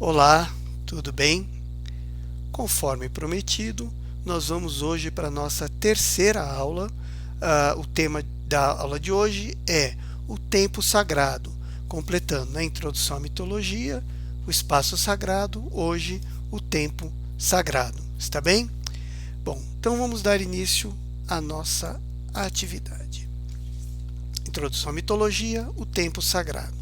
Olá, tudo bem? Conforme prometido, nós vamos hoje para a nossa terceira aula. O tema da aula de hoje é o tempo sagrado, completando na introdução à mitologia, o espaço sagrado, hoje o tempo sagrado. Está bem? Bom, então vamos dar início à nossa atividade. Introdução à mitologia, o tempo sagrado.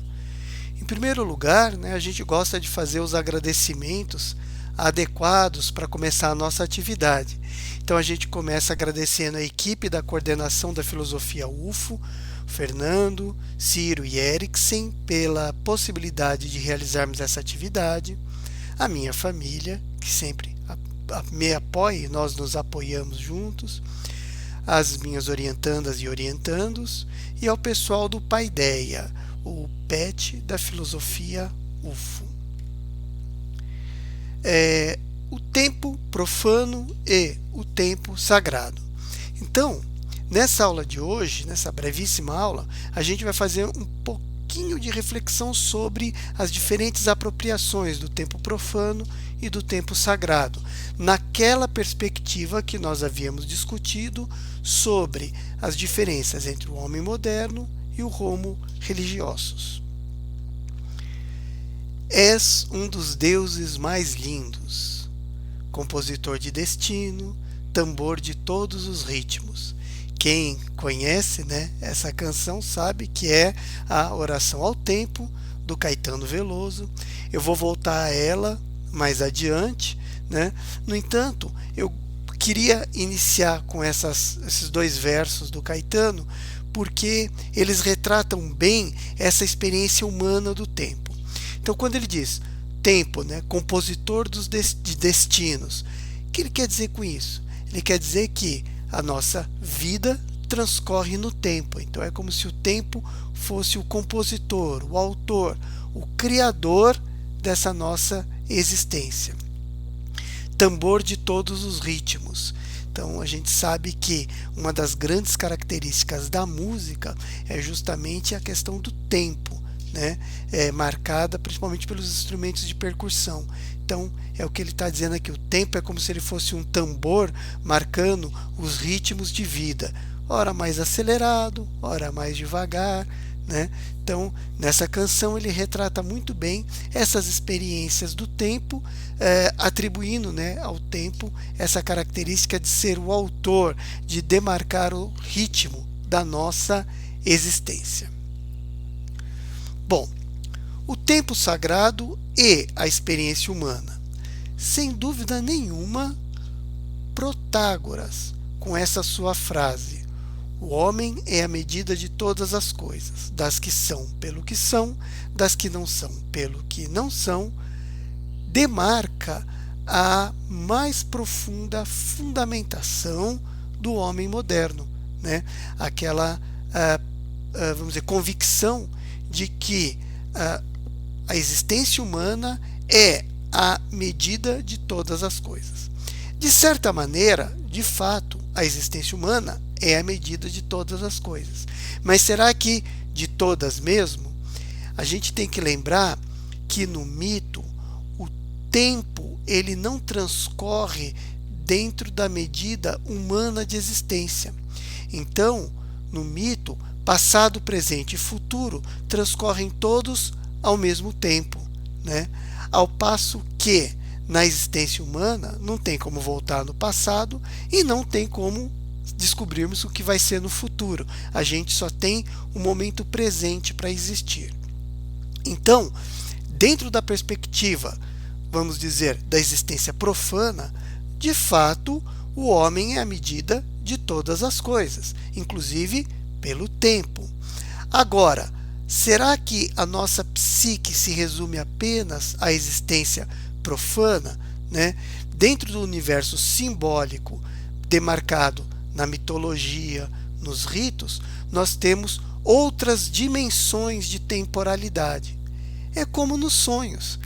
Em primeiro lugar, a gente gosta de fazer os agradecimentos adequados para começar a nossa atividade. Então a gente começa agradecendo a equipe da coordenação da filosofia UFO, Fernando, Ciro e Eriksen, pela possibilidade de realizarmos essa atividade, a minha família, que sempre me apoia e nós nos apoiamos juntos, as minhas orientandas e orientandos, e ao pessoal do Paideia, o PET da filosofia UFO. O tempo profano e o tempo sagrado. Então, nessa aula de hoje, nessa brevíssima aula, a gente vai fazer um pouquinho de reflexão sobre as diferentes apropriações do tempo profano e do tempo sagrado, naquela perspectiva que nós havíamos discutido sobre as diferenças entre o homem moderno e o homo religiosus. És um dos deuses mais lindos, compositor de destino, tambor de todos os ritmos. Quem conhece, essa canção sabe que é a Oração ao Tempo, do Caetano Veloso. Eu vou voltar a ela mais adiante. No entanto, eu queria iniciar com esses dois versos do Caetano, porque eles retratam bem essa experiência humana do tempo. Então, quando ele diz tempo, compositor de destinos, o que ele quer dizer com isso? Ele quer dizer que a nossa vida transcorre no tempo. Então, é como se o tempo fosse o compositor, o autor, o criador dessa nossa existência. Tambor de todos os ritmos. Então, a gente sabe que uma das grandes características da música é justamente a questão do tempo, marcada principalmente pelos instrumentos de percussão. Então, é o que ele está dizendo aqui. O tempo é como se ele fosse um tambor marcando os ritmos de vida. Ora mais acelerado, ora mais devagar. Então, nessa canção ele retrata muito bem essas experiências do tempo, atribuindo ao tempo essa característica de ser o autor, de demarcar o ritmo da nossa existência. Bom, o tempo sagrado e a experiência humana. Sem dúvida nenhuma, Protágoras, com essa sua frase: o homem é a medida de todas as coisas, das que são pelo que são, das que não são pelo que não são, demarca a mais profunda fundamentação do homem moderno, aquela vamos dizer, convicção de que a existência humana é a medida de todas as coisas. De certa maneira, de fato, a existência humana é a medida de todas as coisas. Mas será que de todas mesmo? A gente tem que lembrar que no mito o tempo ele não transcorre dentro da medida humana de existência. Então, no mito, passado, presente e futuro transcorrem todos ao mesmo tempo, Ao passo que na existência humana não tem como voltar no passado e não tem como descobrirmos o que vai ser no futuro. A gente só tem o momento presente para existir. Então, dentro da perspectiva, vamos dizer, da existência profana, de fato, o homem é a medida de todas as coisas, inclusive pelo tempo. Agora, será que a nossa psique se resume apenas à existência profana? Dentro do universo simbólico demarcado na mitologia, nos ritos, nós temos outras dimensões de temporalidade. É como nos sonhos,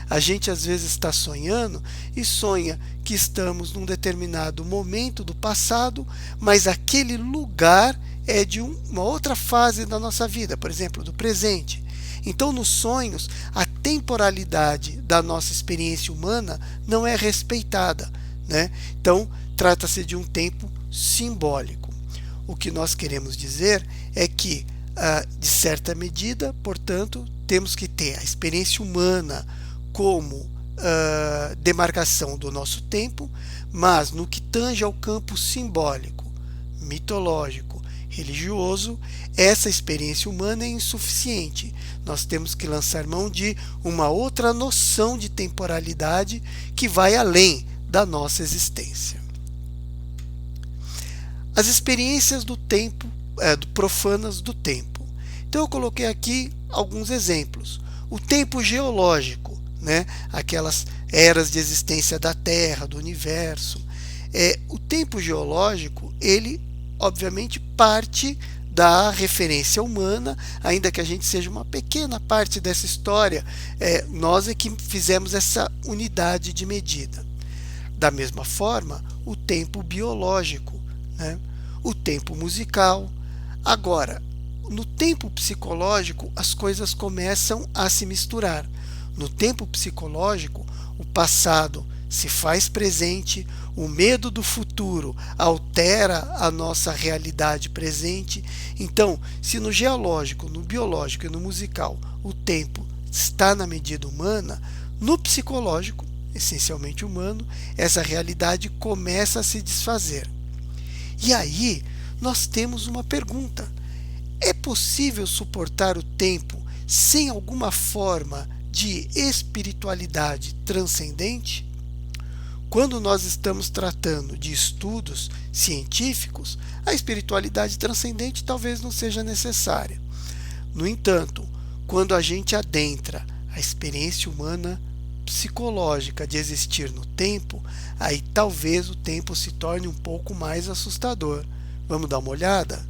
A gente às vezes está sonhando e sonha que estamos num determinado momento do passado, mas aquele lugar é de uma outra fase da nossa vida, por exemplo, do presente. Então, nos sonhos, a temporalidade da nossa experiência humana não é respeitada, né? Então, trata-se de um tempo simbólico. O que nós queremos dizer é que, de certa medida, portanto, temos que ter a experiência humana como demarcação do nosso tempo, mas no que tange ao campo simbólico, mitológico, religioso, essa experiência humana é insuficiente. Nós temos que lançar mão de uma outra noção de temporalidade que vai além da nossa existência. As experiências do tempo, profanas do tempo. Então eu coloquei aqui alguns exemplos. O tempo geológico, né? Aquelas eras de existência da Terra, do universo. O tempo geológico, ele obviamente parte da referência humana, ainda que a gente seja uma pequena parte dessa história, nós é que fizemos essa unidade de medida. Da mesma forma, o tempo biológico, né? O tempo musical. Agora, no tempo psicológico, as coisas começam a se misturar. No tempo psicológico, o passado se faz presente, o medo do futuro altera a nossa realidade presente. Então, se no geológico, no biológico e no musical o tempo está na medida humana, no psicológico, essencialmente humano, essa realidade começa a se desfazer. E aí, nós temos uma pergunta. É possível suportar o tempo sem alguma forma de espiritualidade transcendente? Quando nós estamos tratando de estudos científicos, a espiritualidade transcendente talvez não seja necessária. No entanto, quando a gente adentra a experiência humana psicológica de existir no tempo, aí talvez o tempo se torne um pouco mais assustador. Vamos dar uma olhada?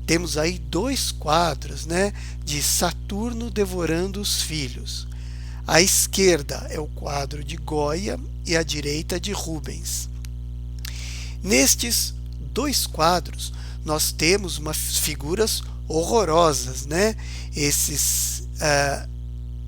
Temos aí dois quadros, né, de Saturno devorando os filhos. À esquerda é o quadro de Goya e à direita de Rubens. Nestes dois quadros, nós temos umas figuras horrorosas, né?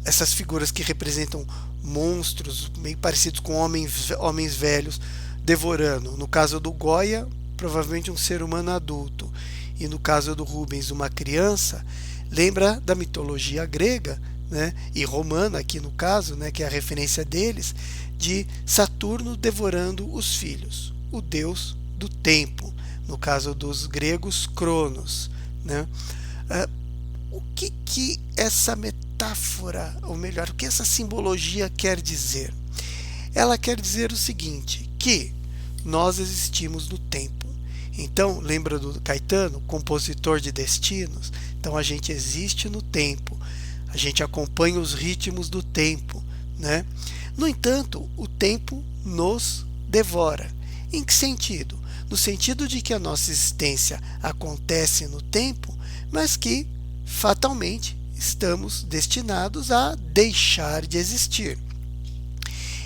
Essas figuras que representam monstros meio parecidos com homens velhos devorando. No caso do Goya, provavelmente um ser humano adulto. E no caso do Rubens, uma criança. Lembra da mitologia grega, né, e romana aqui no caso, né, que é a referência deles, de Saturno devorando os filhos, o deus do tempo, no caso dos gregos, Cronos, né? O que essa metáfora, ou melhor, o que essa simbologia quer dizer? Ela quer dizer o seguinte, que nós existimos no tempo. Então, lembra do Caetano, compositor de destinos? Então a gente existe no tempo, a gente acompanha os ritmos do tempo, né? No entanto, o tempo nos devora. Em que sentido? No sentido de que a nossa existência acontece no tempo, mas que fatalmente estamos destinados a deixar de existir.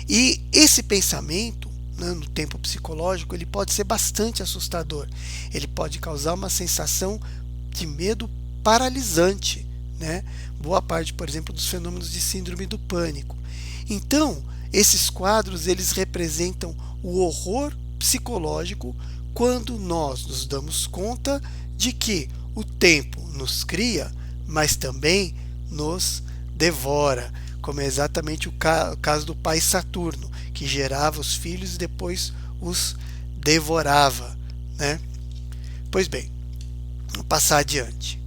E esse pensamento, no tempo psicológico, ele pode ser bastante assustador. Ele pode causar uma sensação de medo paralisante, né? Boa parte, por exemplo, dos fenômenos de síndrome do pânico. Então, esses quadros, eles representam o horror psicológico quando nós nos damos conta de que o tempo nos cria, mas também nos devora, como é exatamente o caso do pai Saturno, que gerava os filhos e depois os devorava, né? Pois bem, vamos passar adiante.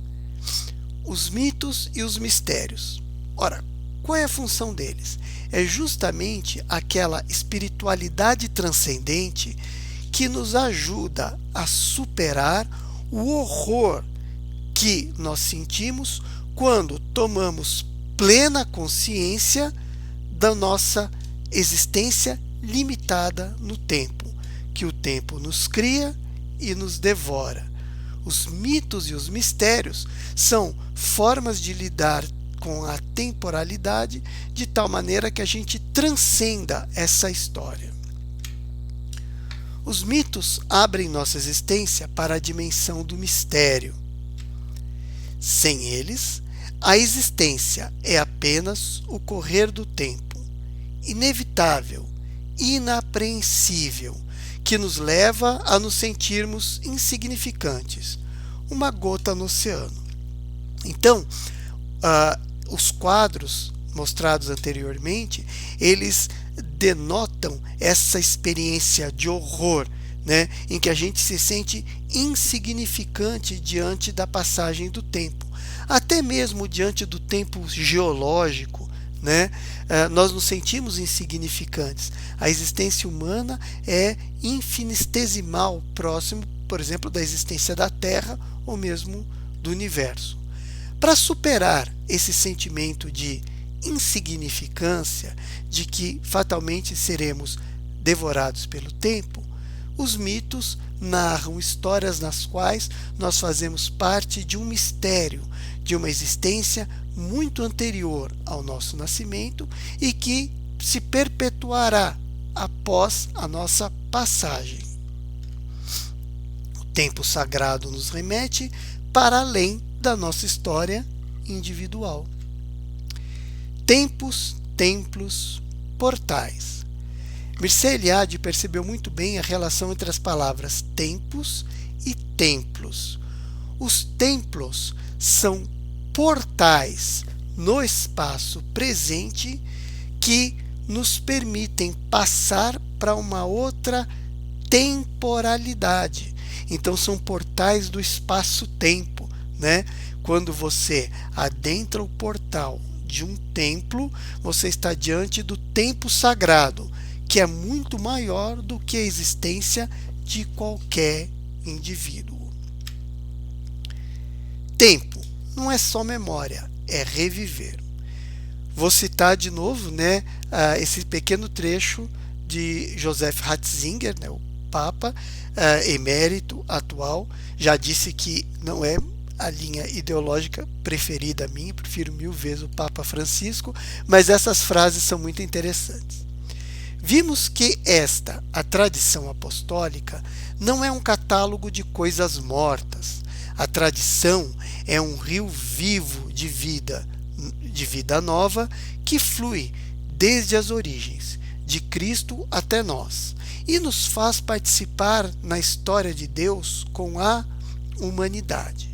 Os mitos e os mistérios. Ora, qual é a função deles? É justamente aquela espiritualidade transcendente que nos ajuda a superar o horror que nós sentimos quando tomamos plena consciência da nossa existência limitada no tempo, que o tempo nos cria e nos devora. Os mitos e os mistérios são formas de lidar com a temporalidade de tal maneira que a gente transcenda essa história. Os mitos abrem nossa existência para a dimensão do mistério. Sem eles, A existência é apenas o correr do tempo, inevitável, inapreensível, que nos leva a nos sentirmos insignificantes, uma gota no oceano. Então, os quadros mostrados anteriormente, eles denotam essa experiência de horror, né, em que a gente se sente insignificante diante da passagem do tempo, até mesmo diante do tempo geológico, né, nós nos sentimos insignificantes. A existência humana é infinitesimal, próximo, por exemplo, da existência da Terra ou mesmo do universo. Para superar esse sentimento de insignificância, de que fatalmente seremos devorados pelo tempo, os mitos narram histórias nas quais nós fazemos parte de um mistério, de uma existência muito anterior ao nosso nascimento e que se perpetuará após a nossa passagem. O tempo sagrado nos remete para além da nossa história individual. Tempos, templos, portais. Mircea Eliade percebeu muito bem a relação entre as palavras tempos e templos. Os templos são portais no espaço presente que nos permitem passar para uma outra temporalidade. Então são portais do espaço-tempo, né? Quando você adentra o portal de um templo, você está diante do tempo sagrado, que é muito maior do que a existência de qualquer indivíduo. Tempo não é só memória, é reviver. Vou citar de novo, né, esse pequeno trecho de Joseph Ratzinger, né, o Papa emérito atual. Já disse que não é a linha ideológica preferida minha, prefiro 1000 vezes o Papa Francisco, mas essas frases são muito interessantes. Vimos que a tradição apostólica, não é um catálogo de coisas mortas. A tradição é um rio vivo de vida nova que flui desde as origens, de Cristo até nós, e nos faz participar na história de Deus com a humanidade.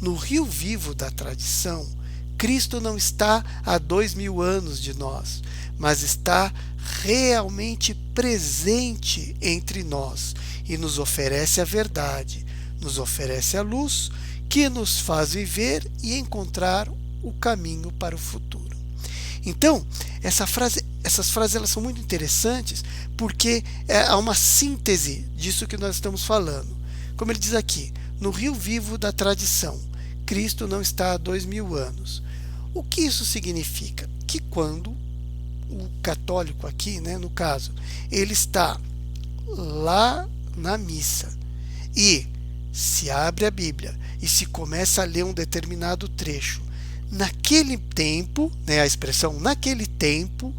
No rio vivo da tradição, Cristo não está a 2000 anos de nós, mas está realmente presente entre nós e nos oferece a verdade, nos oferece a luz que nos faz viver e encontrar o caminho para o futuro. Então, essas frases elas são muito interessantes porque há uma síntese disso que nós estamos falando. Como ele diz aqui, no rio vivo da tradição, Cristo não está há 2000 anos. O que isso significa? Que quando o católico aqui, né, no caso, ele está lá na missa e se abre a Bíblia e se começa a ler um determinado trecho, naquele tempo, né, a expressão naquele tempo,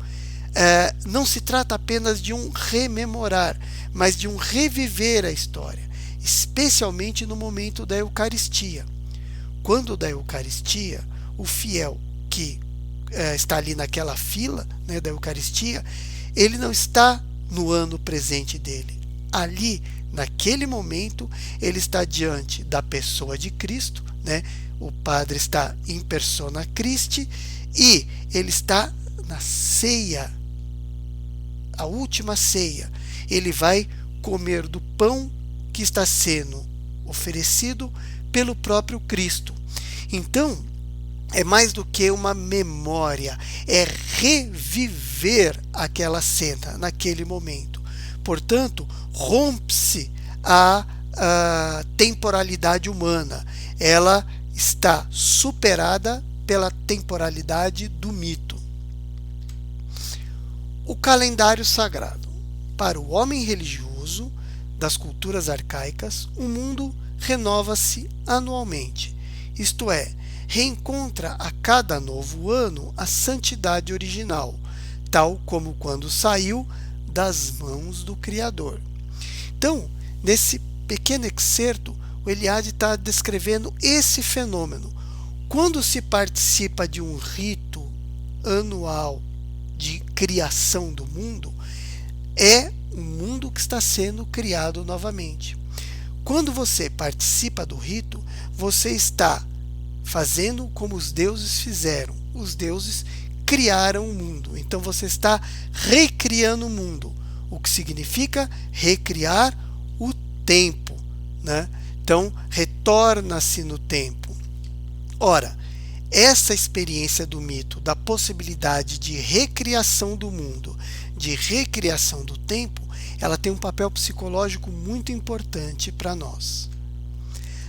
não se trata apenas de um rememorar, mas de um reviver a história, especialmente no momento da Eucaristia. Quando da Eucaristia, o fiel que está ali naquela fila, né, da Eucaristia, ele não está no ano presente dele. Ali, naquele momento, ele está diante da pessoa de Cristo, né? O padre está em persona Christi e ele está na ceia, a última ceia. Ele vai comer do pão que está sendo oferecido pelo próprio Cristo. Então, é mais do que uma memória, é reviver aquela cena naquele momento. Portanto, rompe-se a temporalidade humana. Ela está superada pela temporalidade do mito. O calendário sagrado. Para o homem religioso das culturas arcaicas, o mundo renova-se anualmente, isto é, reencontra a cada novo ano a santidade original, tal como quando saiu das mãos do Criador. Então, nesse pequeno excerto, o Eliade está descrevendo esse fenômeno, Quando se participa de um rito anual de criação do mundo, é um mundo que está sendo criado novamente. Quando você participa do rito, você está fazendo como os deuses fizeram. Os deuses criaram o mundo. Então você está recriando o mundo, o que significa recriar o tempo, né? Então retorna-se no tempo. Ora, essa experiência do mito, da possibilidade de recriação do mundo, de recriação do tempo, ela tem um papel psicológico muito importante para nós.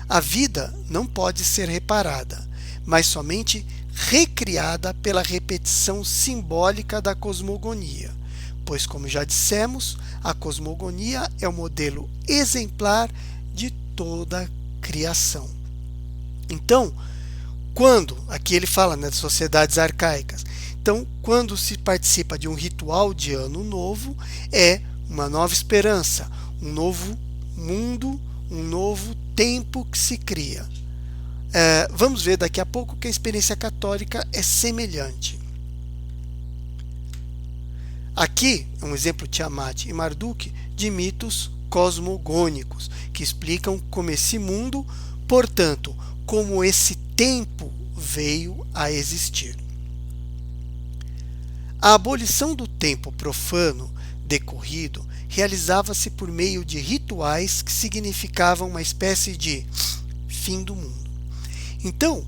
A vida não pode ser reparada, mas somente recriada pela repetição simbólica da cosmogonia, pois, como já dissemos, a cosmogonia é o modelo exemplar de toda a criação. Então, aqui ele fala, né, de sociedades arcaicas, então, quando se participa de um ritual de ano novo, é uma nova esperança, um novo mundo, um novo tempo que se cria. Vamos ver daqui a pouco que a experiência católica é semelhante. Aqui é um exemplo Tiamat e Marduk de mitos cosmogônicos, que explicam como esse mundo, portanto, como esse tempo veio a existir. A abolição do tempo profano decorrido realizava-se por meio de rituais que significavam uma espécie de fim do mundo. Então,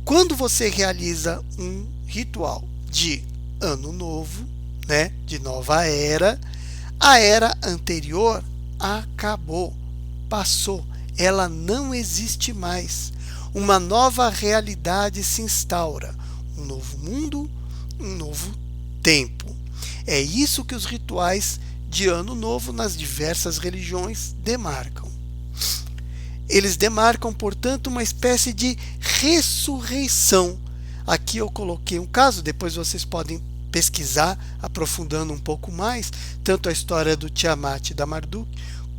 quando você realiza um ritual de ano novo, né, de nova era, a era anterior acabou, passou, ela não existe mais. Uma nova realidade se instaura, um novo mundo, um novo tempo. É isso que os rituais de ano novo nas diversas religiões demarcam. Eles demarcam, portanto, uma espécie de ressurreição. Aqui eu coloquei um caso, depois vocês podem pesquisar, aprofundando um pouco mais, tanto a história do Tiamat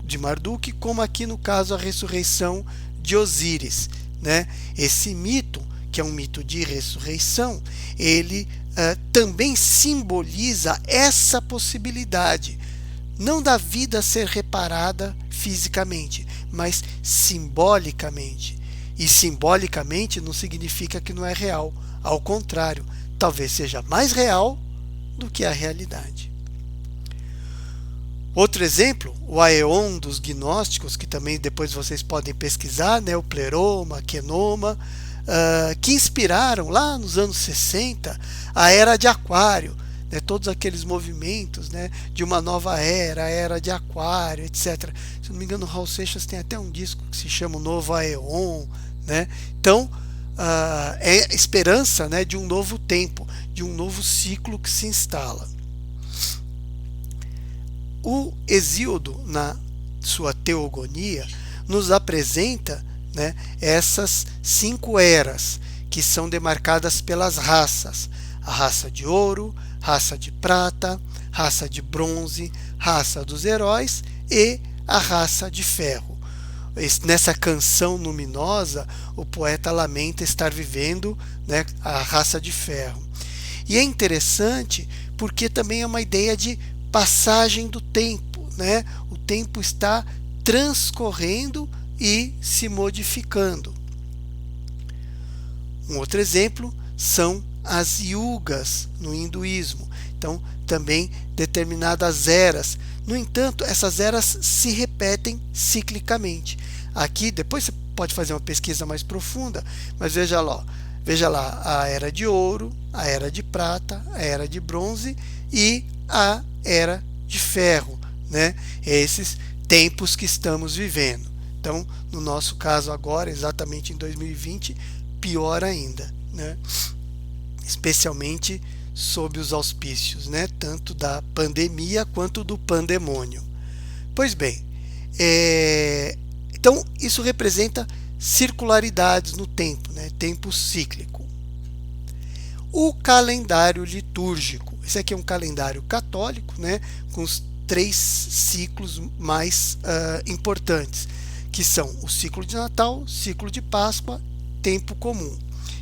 de Marduk, como aqui no caso a ressurreição de Osíris, né? Esse mito, que é um mito de ressurreição, ele também simboliza essa possibilidade, não da vida ser reparada fisicamente, mas simbolicamente. E simbolicamente não significa que não é real. Ao contrário, talvez seja mais real do que a realidade. Outro exemplo, o Aeon dos gnósticos, que também depois vocês podem pesquisar, né, o Pleroma, Quenoma, que inspiraram lá nos anos 60 a Era de Aquário, né, todos aqueles movimentos, né, de uma nova era, a Era de Aquário, etc. Se não me engano, o Raul Seixas tem até um disco que se chama o Novo Aeon, né? Então, é esperança, né, de um novo tempo, de um novo ciclo que se instala. O Hesíodo, na sua Teogonia, nos apresenta, né, essas 5 eras que são demarcadas pelas raças: a raça de ouro, raça de prata, raça de bronze, raça dos heróis e a raça de ferro. Nessa canção luminosa, o poeta lamenta estar vivendo, né, a raça de ferro. E é interessante porque também é uma ideia de passagem do tempo, né? O tempo está transcorrendo e se modificando. Um outro exemplo são as yugas no hinduísmo. Então, também determinadas eras. No entanto, essas eras se repetem ciclicamente. Aqui, depois você pode fazer uma pesquisa mais profunda, mas veja lá a era de ouro, a era de prata, a era de bronze e a era de ferro, né? Esses tempos que estamos vivendo. Então, no nosso caso agora, exatamente em 2020, pior ainda, né? Especialmente sob os auspícios, né, tanto da pandemia quanto do pandemônio. Pois bem, então isso representa circularidades no tempo, né, tempo cíclico. O calendário litúrgico, esse aqui é um calendário católico, né, com os 3 ciclos mais importantes, que são o ciclo de Natal, ciclo de Páscoa, tempo comum.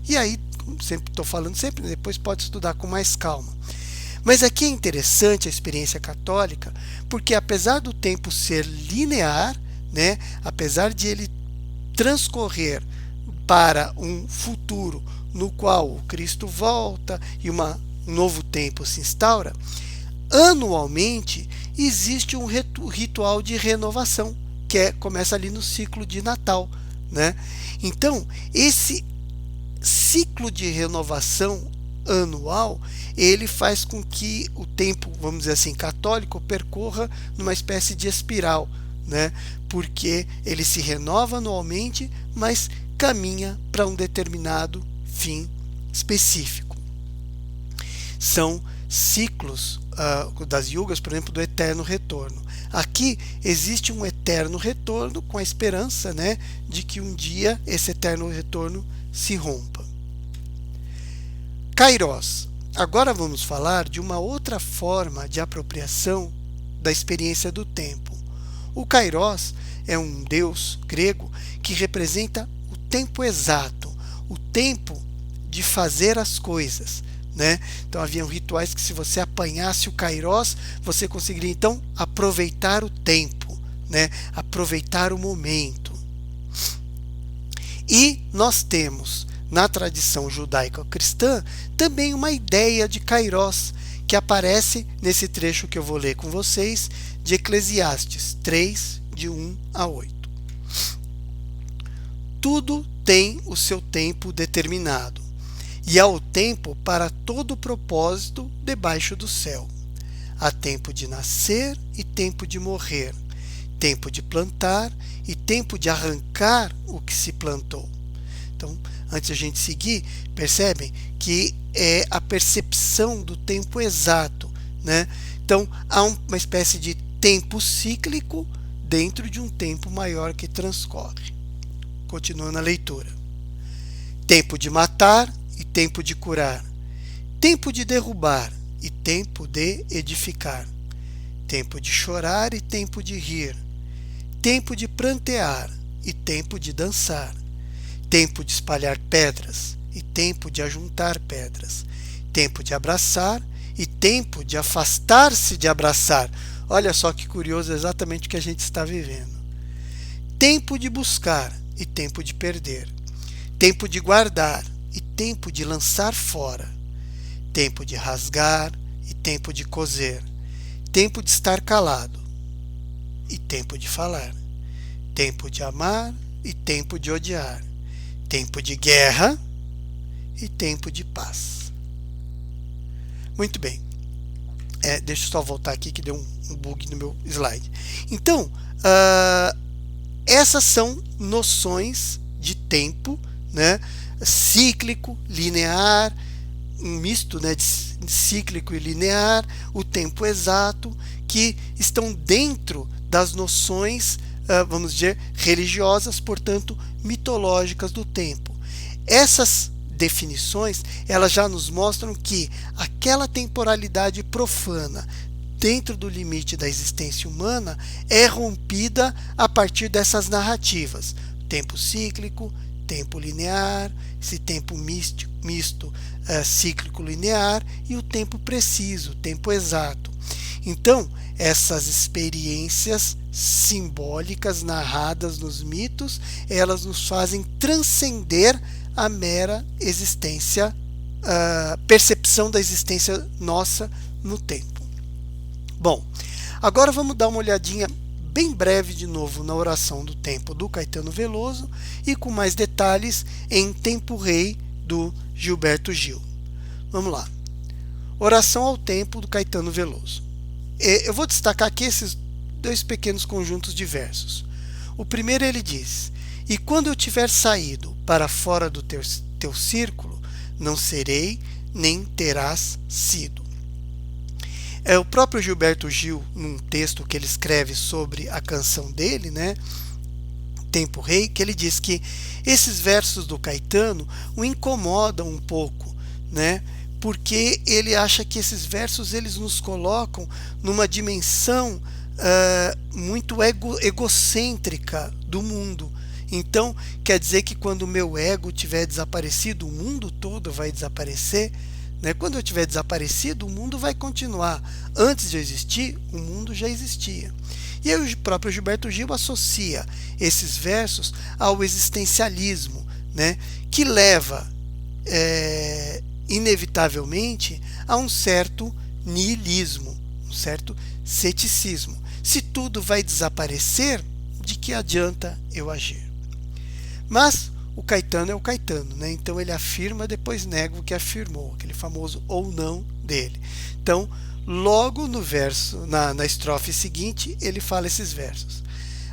E aí, como sempre estou falando sempre, depois pode estudar com mais calma. Mas aqui é interessante a experiência católica, porque apesar do tempo ser linear, né, apesar de ele transcorrer para um futuro no qual o Cristo volta e um novo tempo se instaura, anualmente existe um ritual de renovação, que começa ali no ciclo de Natal, né? Então, esse ciclo de renovação anual, ele faz com que o tempo, vamos dizer assim, católico percorra numa espécie de espiral, né? Porque ele se renova anualmente, mas caminha para um determinado fim específico. São ciclos das yugas, por exemplo, do eterno retorno. Aqui existe um eterno retorno com a esperança, né, de que um dia esse eterno retorno se rompa. Kairos. Agora vamos falar de uma outra forma de apropriação da experiência do tempo. O Kairos é um deus grego que representa o tempo exato, o tempo de fazer as coisas, né? Então haviam rituais que, se você apanhasse o Kairos, você conseguiria então aproveitar o tempo, né? Aproveitar o momento. E nós temos na tradição judaico-cristã também uma ideia de Kairos, que aparece nesse trecho que eu vou ler com vocês, de Eclesiastes 3, de 1 a 8. Tudo tem o seu tempo determinado, e há o tempo para todo propósito debaixo do céu. Há tempo de nascer e tempo de morrer, tempo de plantar e tempo de arrancar o que se plantou. Então, antes de a gente seguir, percebem que é a percepção do tempo exato, né? Então, há uma espécie de tempo cíclico dentro de um tempo maior que transcorre. Continuando a leitura. Tempo de matar e tempo de curar. Tempo de derrubar e tempo de edificar. Tempo de chorar e tempo de rir. Tempo de prantear e tempo de dançar. Tempo de espalhar pedras e tempo de ajuntar pedras. Tempo de abraçar e tempo de afastar-se de abraçar. Olha só que curioso, exatamente o que a gente está vivendo. Tempo de buscar e tempo de perder. Tempo de guardar e tempo de lançar fora. Tempo de rasgar e tempo de coser. Tempo de estar calado e tempo de falar. Tempo de amar e tempo de odiar. Tempo de guerra e tempo de paz. Muito bem. Deixa eu só voltar aqui que deu um bug no meu slide. Então, essas são noções de tempo, né? Cíclico, linear, um misto, né, de cíclico e linear, o tempo exato, que estão dentro das noções, vamos dizer, religiosas, portanto, mitológicas do tempo. Essas definições, elas já nos mostram que aquela temporalidade profana dentro do limite da existência humana é rompida a partir dessas narrativas. Tempo cíclico, tempo linear, esse tempo misto cíclico linear e o tempo preciso, o tempo exato. Então, essas experiências simbólicas narradas nos mitos, elas nos fazem transcender a mera existência, percepção da existência nossa no tempo. Bom, agora vamos dar uma olhadinha bem breve de novo na oração do tempo do Caetano Veloso e com mais detalhes em Tempo Rei do Gilberto Gil. Vamos lá. Oração ao tempo do Caetano Veloso. Eu vou destacar aqui esses dois pequenos conjuntos de versos. O primeiro ele diz: e quando eu tiver saído para fora do teu círculo, não serei, nem terás sido. É o próprio Gilberto Gil, num texto que ele escreve sobre a canção dele, né, Tempo Rei, que ele diz que esses versos do Caetano o incomodam um pouco, né, porque ele acha que esses versos eles nos colocam numa dimensão muito egocêntrica do mundo. Então, quer dizer que quando o meu ego tiver desaparecido, o mundo todo vai desaparecer, né? Quando eu tiver desaparecido, o mundo vai continuar. Antes de eu existir, o mundo já existia. E aí o próprio Gilberto Gil associa esses versos ao existencialismo, né? Que leva inevitavelmente a um certo niilismo, um certo ceticismo. Se tudo vai desaparecer, de que adianta eu agir? Mas o Caetano é o Caetano, né? Então ele afirma, depois nega o que afirmou, aquele famoso ou não dele. Então, logo no verso, na estrofe seguinte, ele fala esses versos.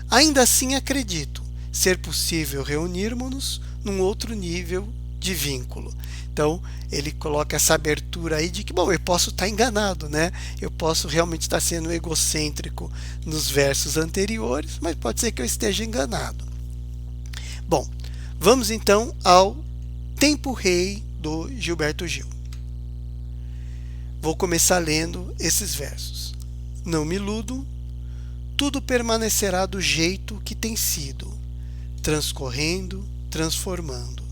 Ainda assim acredito ser possível reunirmos-nos num outro nível de vínculo. Então, ele coloca essa abertura aí de que, bom, eu posso estar enganado, né? Eu posso realmente estar sendo egocêntrico nos versos anteriores, mas pode ser que eu esteja enganado. Bom, vamos então ao Tempo Rei do Gilberto Gil. Vou começar lendo esses versos. Não me iludo, tudo permanecerá do jeito que tem sido, transcorrendo, transformando.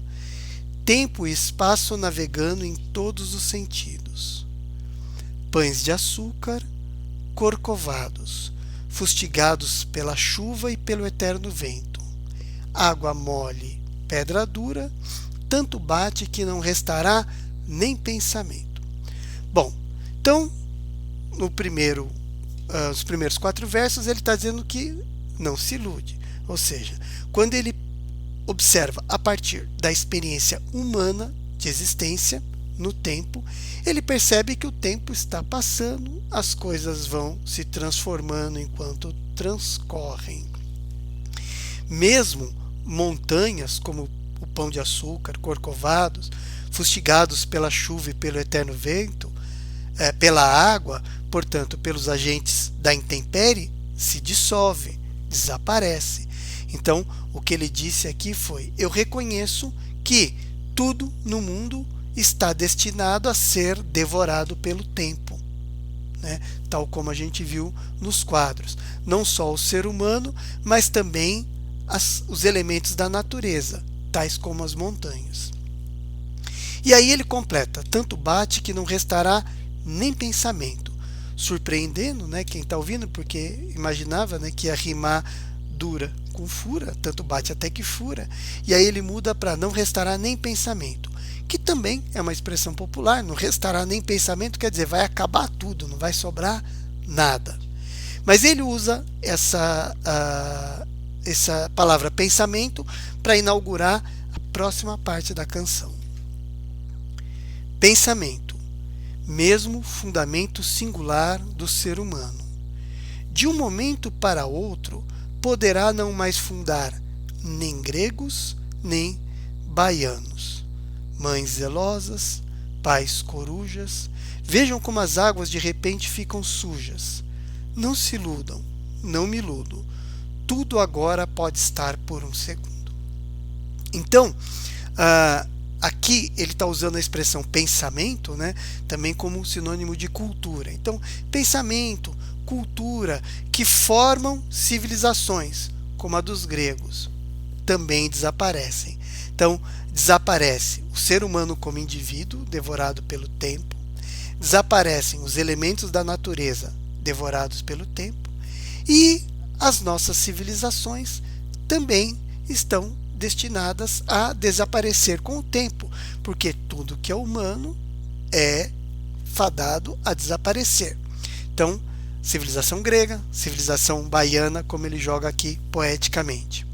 Tempo e espaço navegando em todos os sentidos. Pães de açúcar, corcovados, fustigados pela chuva e pelo eterno vento. Água mole, pedra dura, tanto bate que não restará nem pensamento. Bom, então, os primeiros 4 versos, ele está dizendo que não se ilude. Ou seja, quando ele observa a partir da experiência humana de existência no tempo, ele percebe que o tempo está passando, as coisas vão se transformando enquanto transcorrem. Mesmo montanhas como o Pão de Açúcar, corcovados, fustigados pela chuva e pelo eterno vento, pela água, portanto, pelos agentes da intempérie, se dissolve, desaparece. Então, o que ele disse aqui foi: eu reconheço que tudo no mundo está destinado a ser devorado pelo tempo, né? Tal como a gente viu nos quadros. Não só o ser humano, mas também os elementos da natureza, tais como as montanhas. E aí ele completa: tanto bate que não restará nem pensamento. Surpreendendo, né, quem está ouvindo, porque imaginava, né, que ia rimar dura com fura, tanto bate até que fura. E aí ele muda para não restará nem pensamento, que também é uma expressão popular. Não restará nem pensamento quer dizer vai acabar tudo, não vai sobrar nada. Mas ele usa essa palavra pensamento para inaugurar a próxima parte da canção. Pensamento, mesmo fundamento singular do ser humano. De um momento para outro, poderá não mais fundar nem gregos, nem baianos. Mães zelosas, pais corujas, vejam como as águas de repente ficam sujas. Não se iludam, não me iludo. Tudo agora pode estar por um segundo. Então, aqui ele está usando a expressão pensamento, né, também como sinônimo de cultura. Então, pensamento, cultura, que formam civilizações, como a dos gregos, também desaparecem. Então, desaparece o ser humano como indivíduo, devorado pelo tempo, desaparecem os elementos da natureza, devorados pelo tempo, e as nossas civilizações também estão destinadas a desaparecer com o tempo, porque tudo que é humano é fadado a desaparecer. Então, civilização grega, civilização baiana, como ele joga aqui poeticamente.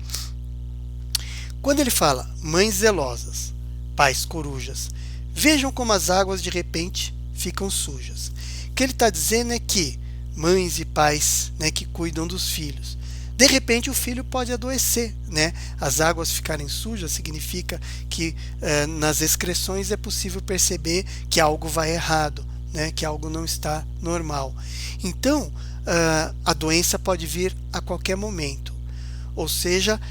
Quando ele fala mães zelosas, pais corujas, vejam como as águas de repente ficam sujas. O que ele está dizendo é que mães e pais, né, que cuidam dos filhos, de repente o filho pode adoecer, né? As águas ficarem sujas significa que nas excreções é possível perceber que algo vai errado, né? Que algo não está normal. Então, a doença pode vir a qualquer momento. Ou seja,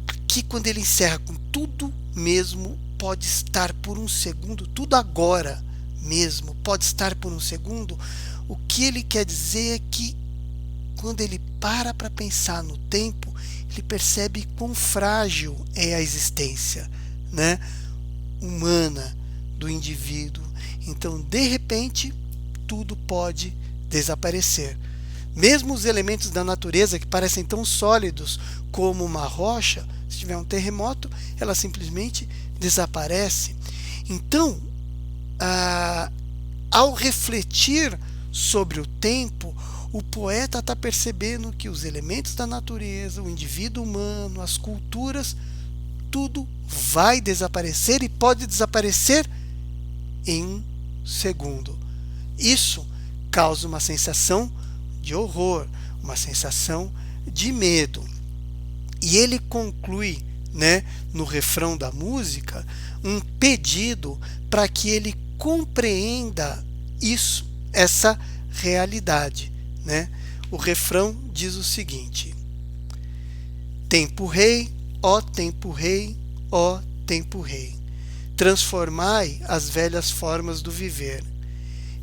aqui quando ele encerra com tudo mesmo pode estar por um segundo, tudo agora mesmo pode estar por um segundo, o que ele quer dizer é que quando ele para pensar no tempo, ele percebe quão frágil é a existência, né, humana do indivíduo. Então, de repente, tudo pode desaparecer. Mesmo os elementos da natureza que parecem tão sólidos como uma rocha, se tiver um terremoto, ela simplesmente desaparece. Então, ao refletir sobre o tempo, o poeta está percebendo que os elementos da natureza, o indivíduo humano, as culturas, tudo vai desaparecer e pode desaparecer em um segundo. Isso causa uma sensação de horror, uma sensação de medo. E ele conclui, né, no refrão da música, um pedido para que ele compreenda isso, essa realidade, né? O refrão diz o seguinte: tempo rei, ó tempo rei, ó tempo rei, transformai as velhas formas do viver.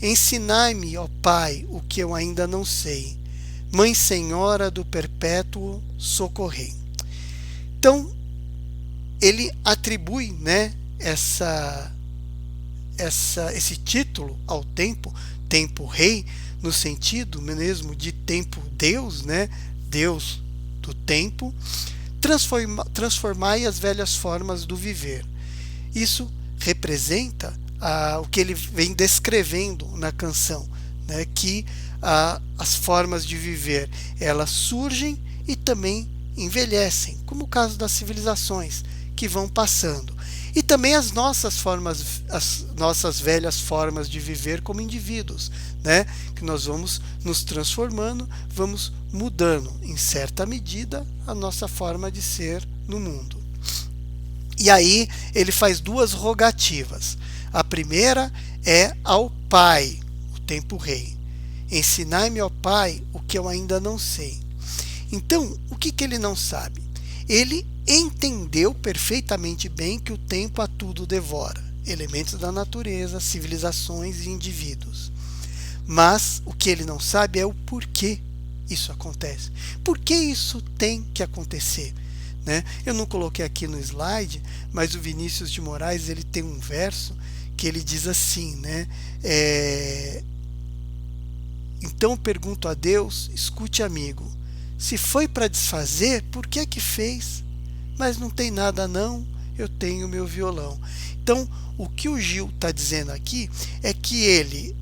Ensinai-me, ó Pai, o que eu ainda não sei. Mãe Senhora do Perpétuo, socorrei. Então, ele atribui, né, esse título ao tempo, tempo rei, no sentido mesmo de tempo Deus, né, Deus do tempo, transformai as velhas formas do viver. Isso representa o que ele vem descrevendo na canção, né, que as formas de viver, elas surgem e também envelhecem, como o caso das civilizações que vão passando. E também as nossas velhas formas de viver como indivíduos, né, que nós vamos nos transformando, vamos mudando, em certa medida, a nossa forma de ser no mundo. E aí ele faz duas rogativas. A primeira é ao Pai, o tempo rei. Ensinai-me, ó Pai, o que eu ainda não sei. Então, o que ele não sabe? Ele entendeu perfeitamente bem que o tempo a tudo devora, elementos da natureza, civilizações e indivíduos. Mas o que ele não sabe é o porquê isso acontece. Por que isso tem que acontecer? Né? Eu não coloquei aqui no slide, mas o Vinícius de Moraes, ele tem um verso que ele diz assim, né? Então pergunto a Deus, escute amigo, se foi para desfazer, por que é que fez? Mas não tem nada não, eu tenho meu violão. Então, o que o Gil está dizendo aqui é que ele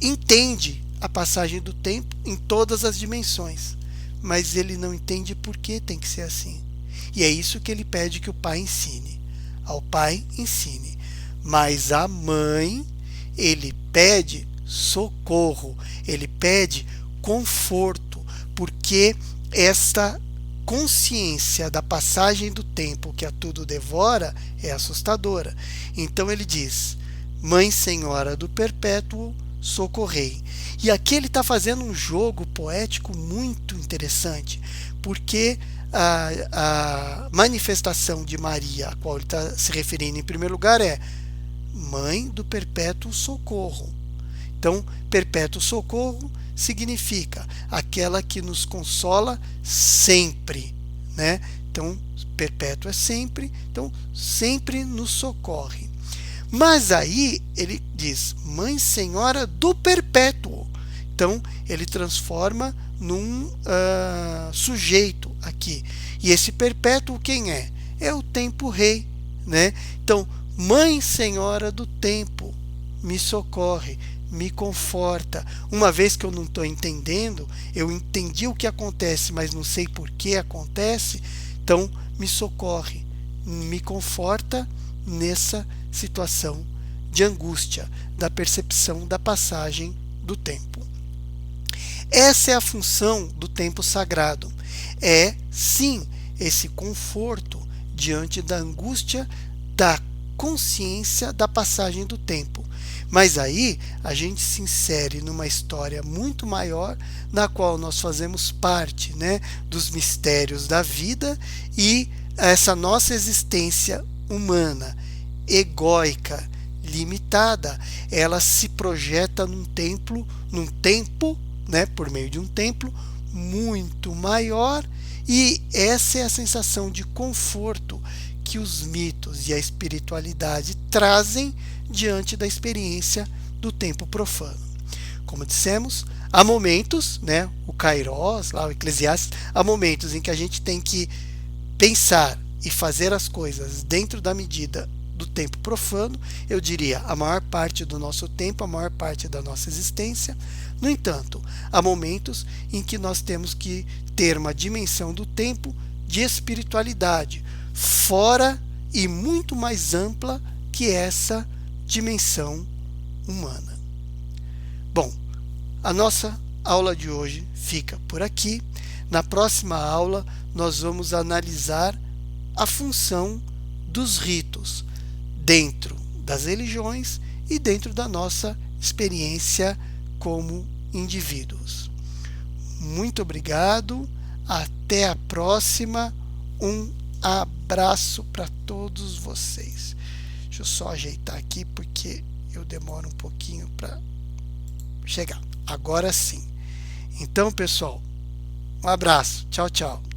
entende a passagem do tempo em todas as dimensões, mas ele não entende por que tem que ser assim. E é isso que ele pede que o pai ensine. Ao pai, ensine. Mas a mãe, ele pede socorro, ele pede conforto, porque esta consciência da passagem do tempo que a tudo devora é assustadora. Então ele diz: Mãe Senhora do Perpétuo, socorrei. E aqui ele está fazendo um jogo poético muito interessante, porque a manifestação de Maria, a qual ele está se referindo em primeiro lugar, é Mãe do Perpétuo Socorro. Então, perpétuo socorro significa aquela que nos consola sempre, né? Então, perpétuo é sempre, então sempre nos socorre. Mas aí ele diz Mãe Senhora do Perpétuo. Então, ele transforma num sujeito aqui. E esse perpétuo quem é? É o tempo rei, né? Então, Mãe Senhora do Tempo, me socorre, me conforta. Uma vez que eu não estou entendendo, eu entendi o que acontece, mas não sei por que acontece, então me socorre, me conforta nessa situação de angústia, da percepção da passagem do tempo. Essa é a função do tempo sagrado. É, sim, esse conforto diante da angústia, da consciência da passagem do tempo. Mas aí a gente se insere numa história muito maior, na qual nós fazemos parte, né, dos mistérios da vida, e essa nossa existência humana, egóica, limitada, ela se projeta num tempo né, por meio de um templo muito maior, e essa é a sensação de conforto que os mitos e a espiritualidade trazem diante da experiência do tempo profano. Como dissemos, há momentos, né, o Kairos, lá o Eclesiastes, há momentos em que a gente tem que pensar e fazer as coisas dentro da medida do tempo profano, eu diria a maior parte do nosso tempo, a maior parte da nossa existência. No entanto, há momentos em que nós temos que ter uma dimensão do tempo de espiritualidade, fora e muito mais ampla que essa dimensão humana. Bom, a nossa aula de hoje fica por aqui. Na próxima aula, nós vamos analisar a função dos ritos dentro das religiões e dentro da nossa experiência como indivíduos. Muito obrigado, até a próxima, um abraço para todos vocês. Deixa eu só ajeitar aqui porque eu demoro um pouquinho para chegar. Agora sim. Então, pessoal, um abraço. Tchau, tchau.